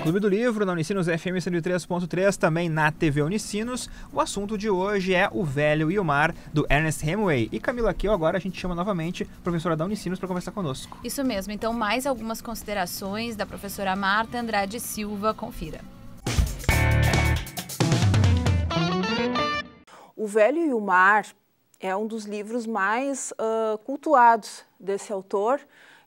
Clube do Livro, na Unicinos FM 103.3, também na TV Unicinos. O assunto de hoje é O Velho e o Mar, do Ernest Hemingway. E Camila, aqui agora a gente chama novamente a professora da Unicinos para conversar conosco. Isso mesmo, então mais algumas considerações da professora Marta Andrade Silva, confira. O Velho e o Mar é um dos livros mais cultuados desse autor.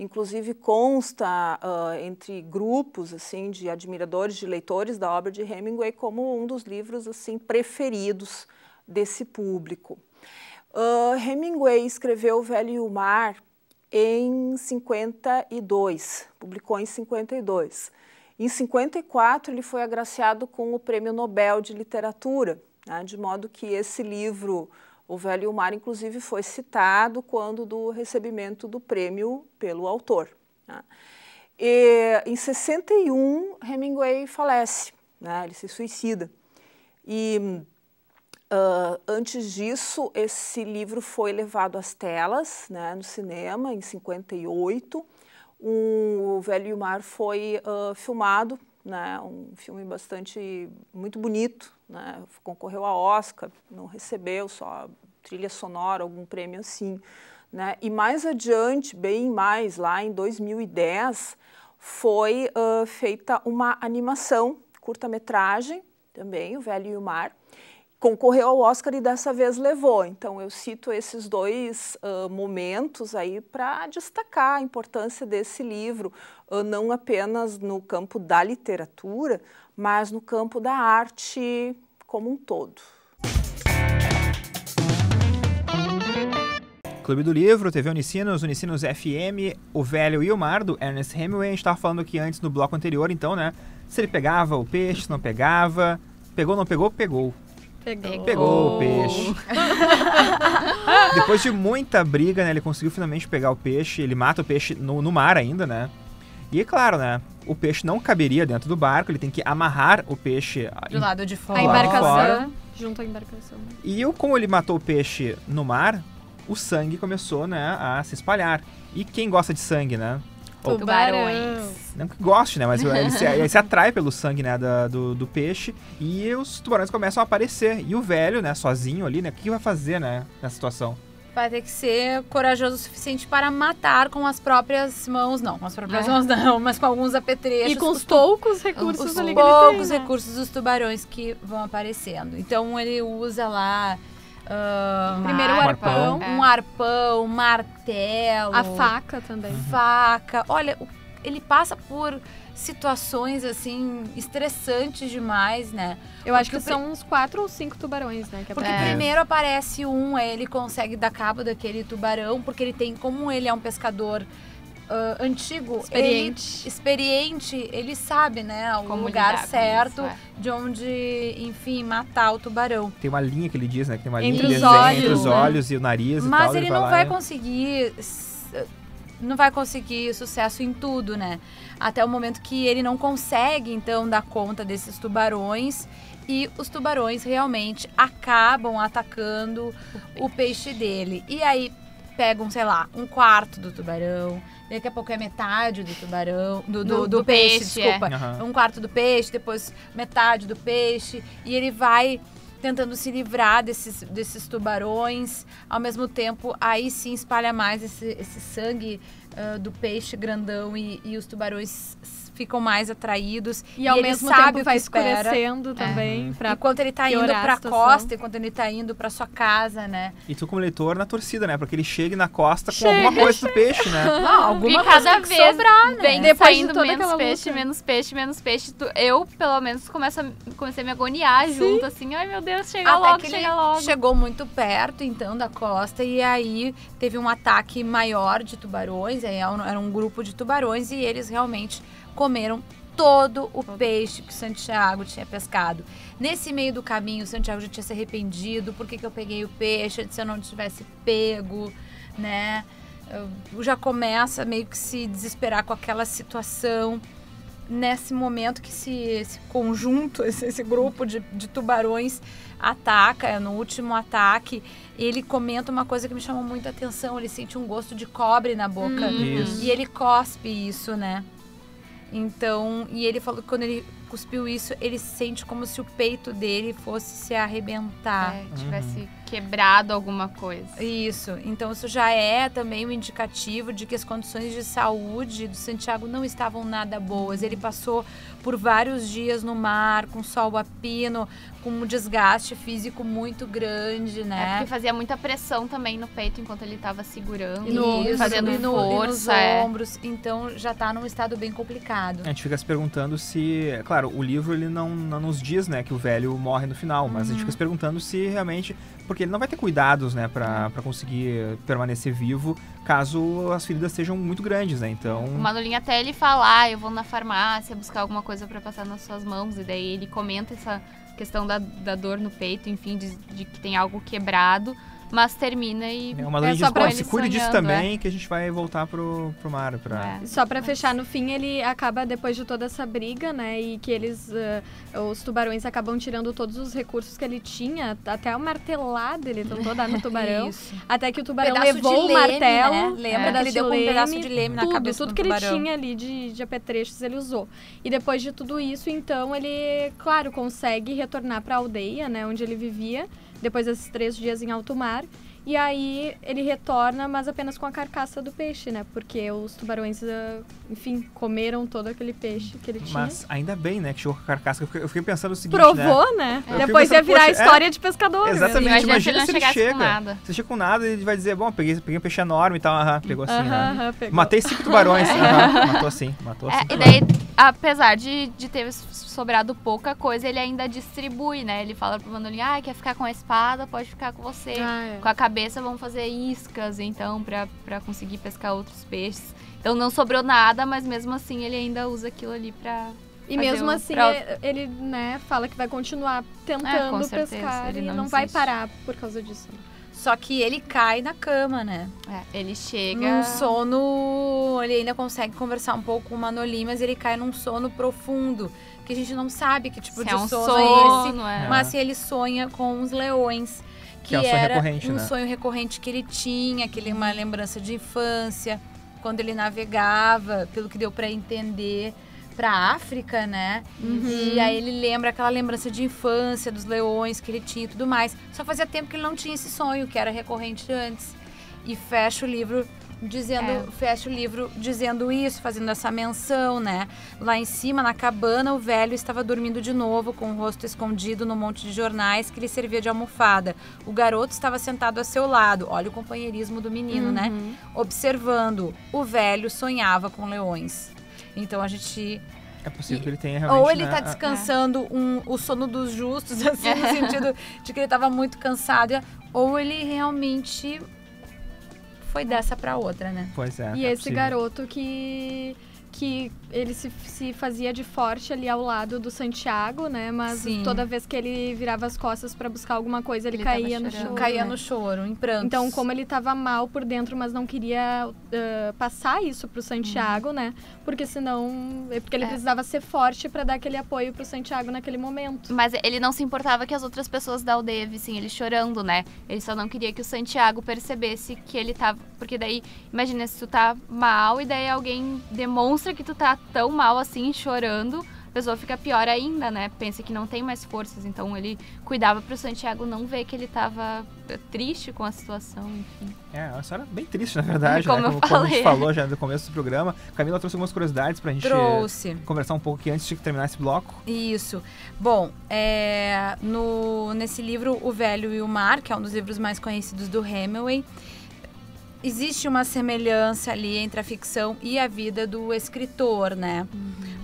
Inclusive consta entre grupos assim, de admiradores, de leitores da obra de Hemingway como um dos livros assim, preferidos desse público. Hemingway escreveu O Velho e o Mar em 52, publicou em 52. Em 54 ele foi agraciado com o Prêmio Nobel de Literatura, né, de modo que esse livro, O Velho e o Mar, inclusive, foi citado quando do recebimento do prêmio pelo autor. Né? E, em 61, Hemingway falece, né? Ele se suicida. E antes disso, esse livro foi levado às telas, né, no cinema, em 58. O Velho e o Mar foi filmado, né, um filme muito bonito, né, concorreu a Oscar, não recebeu só trilha sonora, algum prêmio assim, né, e mais adiante, bem mais, lá em 2010, foi feita uma animação, curta-metragem, também, O Velho e o Mar, concorreu ao Oscar e dessa vez levou. Então eu cito esses dois momentos aí para destacar a importância desse livro, não apenas no campo da literatura, mas no campo da arte como um todo. Clube do Livro, TV Unicinos, Unicinos FM, O Velho e o Mar, do Ernest Hemingway. A gente estava falando aqui antes, no bloco anterior, então, né? Se ele pegava o peixe, se não pegava. Pegou, não pegou? Pegou. Pegou o peixe. Depois de muita briga, né, ele conseguiu finalmente pegar o peixe. Ele mata o peixe no mar ainda, né? E é claro, né? O peixe não caberia dentro do barco. Ele tem que amarrar o peixe do lado de fora. A embarcação, junto à embarcação. E como ele matou o peixe no mar, o sangue começou, né, a se espalhar. E quem gosta de sangue, né? Tubarões. Não que goste, né? Mas ele se atrai pelo sangue, né, do peixe. E os tubarões começam a aparecer. E o velho, né, sozinho ali, né? O que vai fazer, né, nessa situação? Vai ter que ser corajoso o suficiente para matar com as próprias mãos. Não, com as próprias mãos não, mas com alguns apetrechos. E com os poucos recursos ali que ele tem. Os poucos né? recursos dos tubarões que vão aparecendo. Então ele usa lá... primeiro o arpão. Um arpão, um martelo. A faca também. Faca. Olha, ele passa por situações, assim, estressantes demais, né? Eu acho que são uns 4 ou 5 tubarões, né? Que porque primeiro aparece ele consegue dar cabo daquele tubarão, porque ele tem, como ele é um pescador antigo, experiente, ele sabe, né, o lugar certo de onde, enfim, matar o tubarão. Tem uma linha que ele diz, né, que tem uma entre linha os olhos, entre os olhos e o nariz e tal. Mas ele não vai conseguir... não vai conseguir sucesso em tudo, né? Até o momento que ele não consegue, então, dar conta desses tubarões e os tubarões realmente acabam atacando o peixe dele. E aí pegam, sei lá, um quarto do tubarão, daqui a pouco é metade do tubarão, do peixe, desculpa. Um quarto do peixe, depois metade do peixe, e ele vai tentando se livrar desses tubarões, ao mesmo tempo, aí sim espalha mais esse sangue do peixe grandão e os tubarões ficam mais atraídos. E ao mesmo tempo vai escurecendo também. Enquanto ele tá indo pra costa, enquanto ele tá indo pra sua casa, né? E tu como leitor na torcida, né? Porque ele chegue na costa com alguma coisa do peixe, né? Não, alguma e cada coisa vez sobrar, né? vem Depois saindo de menos peixe, menos peixe, menos peixe. Eu, pelo menos, comecei a me agoniar junto, assim. Ai, meu Deus, chega logo. Chegou muito perto, então, da costa. E aí teve um ataque maior de tubarões. Aí era um grupo de tubarões e eles realmente comeram todo o peixe que o Santiago tinha pescado. Nesse meio do caminho, o Santiago já tinha se arrependido. Por que eu peguei o peixe? Se eu não tivesse pego, né? Já começa meio que se desesperar com aquela situação. Nesse momento que esse conjunto, esse grupo de tubarões ataca, no último ataque, ele comenta uma coisa que me chamou muita atenção. Ele sente um gosto de cobre na boca. Isso. E ele cospe isso, né? Então, e ele falou que quando ele cuspiu isso, ele sente como se o peito dele fosse se arrebentar. Tivesse quebrado alguma coisa. Isso. Então, isso já é também um indicativo de que as condições de saúde do Santiago não estavam nada boas. Ele passou por vários dias no mar, com sol a pino, com um desgaste físico muito grande, né? Porque fazia muita pressão também no peito enquanto ele estava segurando, fazendo força. E nos ombros. Então, já está num estado bem complicado. A gente fica se perguntando se... Claro, o livro ele não nos diz, né, que o velho morre no final, mas a gente fica se perguntando se realmente... Porque ele não vai ter cuidados, né, pra conseguir permanecer vivo, caso as feridas sejam muito grandes, né, então... O Manolin até ele fala, eu vou na farmácia buscar alguma coisa pra passar nas suas mãos, e daí ele comenta essa questão da dor no peito, enfim, de que tem algo quebrado, mas termina e... O Manolin diz, pô, se cuide disso também, que a gente vai voltar pro mar. Só pra fechar, no fim, ele acaba, depois de toda essa briga, né, e que eles, os tubarões acabam tirando todos os recursos que ele tinha, até o martelado ele tentou dar no tubarão, até que o tubarão levou o martelo, né? Lembra que ele deu com um pedaço de leme na cabeça do tubarão. Tudo que ele tinha ali de apetrechos ele usou. E depois de tudo isso, então, ele, claro, consegue retornar pra aldeia, né, onde ele vivia, depois desses 3 dias em alto mar. E aí ele retorna, mas apenas com a carcaça do peixe, né? Porque os tubarões, enfim, comeram todo aquele peixe que ele tinha. Mas ainda bem, né, que chegou com a carcaça. Eu fiquei pensando o seguinte, provou, né? Depois ia virar a história de pescador. Exatamente, imagina se ele chega. Com nada. Se ele chega com nada, ele vai dizer, bom, peguei um peixe enorme e tal, pegou assim, né? Pegou. Matei 5 tubarões, matou assim. E daí, apesar de ter sobrado pouca coisa, ele ainda distribui, né? Ele fala pro Manolin, quer ficar com a espada, pode ficar com você. Com a cabeça, vamos fazer iscas, então, pra conseguir pescar outros peixes. Então, não sobrou nada, mas mesmo assim, ele ainda usa aquilo ali pra... E mesmo assim, ele, né, fala que vai continuar tentando pescar. Ele não vai parar por causa disso. Só que ele cai na cama, né? Ele chega... Num sono... Ele ainda consegue conversar um pouco com o Manolin, mas ele cai num sono profundo. Que a gente não sabe que tipo de sono é esse. Mas se ele sonha com os leões. Que é um sonho era recorrente, um né? sonho recorrente que ele tinha, uma lembrança de infância. Quando ele navegava, pelo que deu pra entender... pra África, né? E aí ele lembra aquela lembrança de infância, dos leões que ele tinha e tudo mais. Só fazia tempo que ele não tinha esse sonho, que era recorrente antes. E fecha o livro dizendo isso, fazendo essa menção, né? Lá em cima, na cabana, o velho estava dormindo de novo, com o rosto escondido no monte de jornais que lhe servia de almofada. O garoto estava sentado a seu lado. Olha o companheirismo do menino, né? Observando. O velho sonhava com leões. Então a gente... É possível que ele tenha realmente... Ou ele tá descansando o sono dos justos, assim, no sentido de que ele tava muito cansado. Ou ele realmente foi dessa pra outra, né? Pois é. E esse garoto que ele se fazia de forte ali ao lado do Santiago, né? Mas toda vez que ele virava as costas pra buscar alguma coisa, ele caía no choro. Caía no choro, em prantos. Então, como ele tava mal por dentro, mas não queria passar isso pro Santiago, né? Porque senão... Porque ele precisava ser forte pra dar aquele apoio pro Santiago naquele momento. Mas ele não se importava que as outras pessoas da aldeia vissem ele chorando, né? Ele só não queria que o Santiago percebesse que ele tava... Porque daí, imagina, se tu tá mal e daí alguém demonstra que tu tá tão mal assim, chorando, a pessoa fica pior ainda, né? Pensa que não tem mais forças. Então ele cuidava pro Santiago não ver que ele tava triste com a situação, enfim. É uma história bem triste, na verdade, como né? Como a gente falou já no começo do programa. Camila trouxe algumas curiosidades pra gente conversar um pouco aqui antes de terminar esse bloco. Isso. Bom, nesse livro, O Velho e o Mar, que é um dos livros mais conhecidos do Hemingway, existe uma semelhança ali entre a ficção e a vida do escritor, né?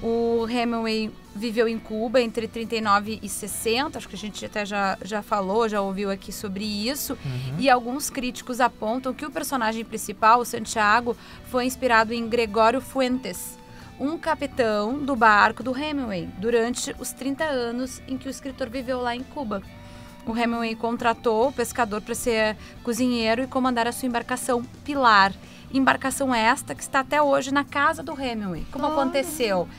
O Hemingway viveu em Cuba entre 39 e 60, acho que a gente até já falou, já ouviu aqui sobre isso, e alguns críticos apontam que o personagem principal, o Santiago, foi inspirado em Gregório Fuentes, um capitão do barco do Hemingway, durante os 30 anos em que o escritor viveu lá em Cuba. O Hemingway contratou o pescador para ser cozinheiro e comandar a sua embarcação Pilar. Embarcação esta que está até hoje na casa do Hemingway. Como aconteceu?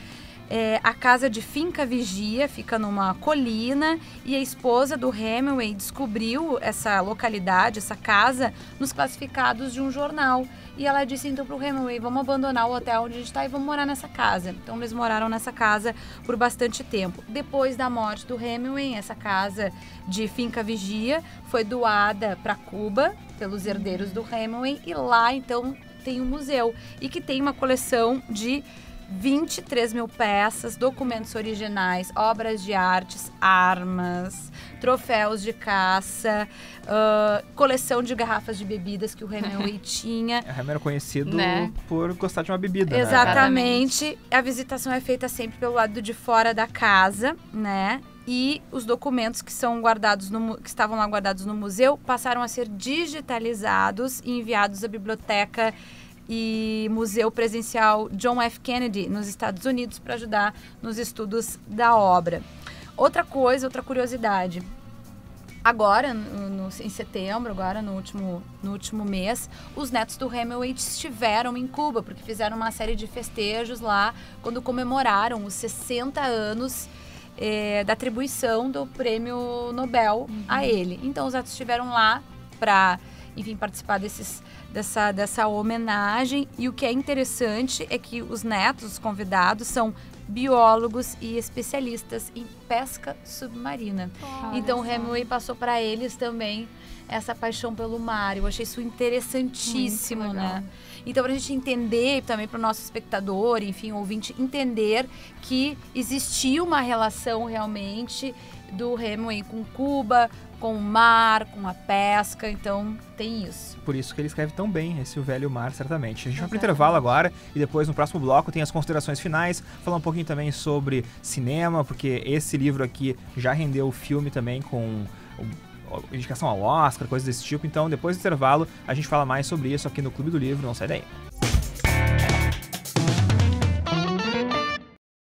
A casa de Finca Vigia fica numa colina e a esposa do Hemingway descobriu essa localidade, essa casa, nos classificados de um jornal. E ela disse então pro Hemingway, vamos abandonar o hotel onde a gente tá e vamos morar nessa casa. Então eles moraram nessa casa por bastante tempo. Depois da morte do Hemingway, essa casa de Finca Vigia foi doada para Cuba pelos herdeiros do Hemingway e lá então tem um museu e que tem uma coleção de 23 mil peças, documentos originais, obras de artes, armas, troféus de caça, coleção de garrafas de bebidas que o Hemingway tinha. O Hemingway era conhecido por gostar de uma bebida, Exatamente. Né? A visitação é feita sempre pelo lado de fora da casa, né? E os documentos que são guardados que estavam lá guardados no museu passaram a ser digitalizados e enviados à biblioteca e Museu Presencial John F. Kennedy, nos Estados Unidos, para ajudar nos estudos da obra. Outra curiosidade. Agora, em setembro, agora no último mês, os netos do Hemingway estiveram em Cuba, porque fizeram uma série de festejos lá, quando comemoraram os 60 anos da atribuição do Prêmio Nobel a ele. Então, os netos estiveram lá para, enfim, participar dessa homenagem. E o que é interessante é que os netos, os convidados, são biólogos e especialistas em pesca submarina. Então, o Hemingway passou para eles também essa paixão pelo mar. Eu achei isso interessantíssimo, né? Então, para a gente entender, também para o nosso espectador, enfim, ouvinte, entender que existia uma relação realmente do Hemingway com Cuba, com o mar, com a pesca, então tem isso. Por isso que ele escreve tão bem esse O Velho Mar, certamente. A gente vai pro intervalo agora e depois no próximo bloco tem as considerações finais, falar um pouquinho também sobre cinema, porque esse livro aqui já rendeu o filme também com indicação ao Oscar, coisas desse tipo. Então depois do intervalo a gente fala mais sobre isso aqui no Clube do Livro, não sai daí.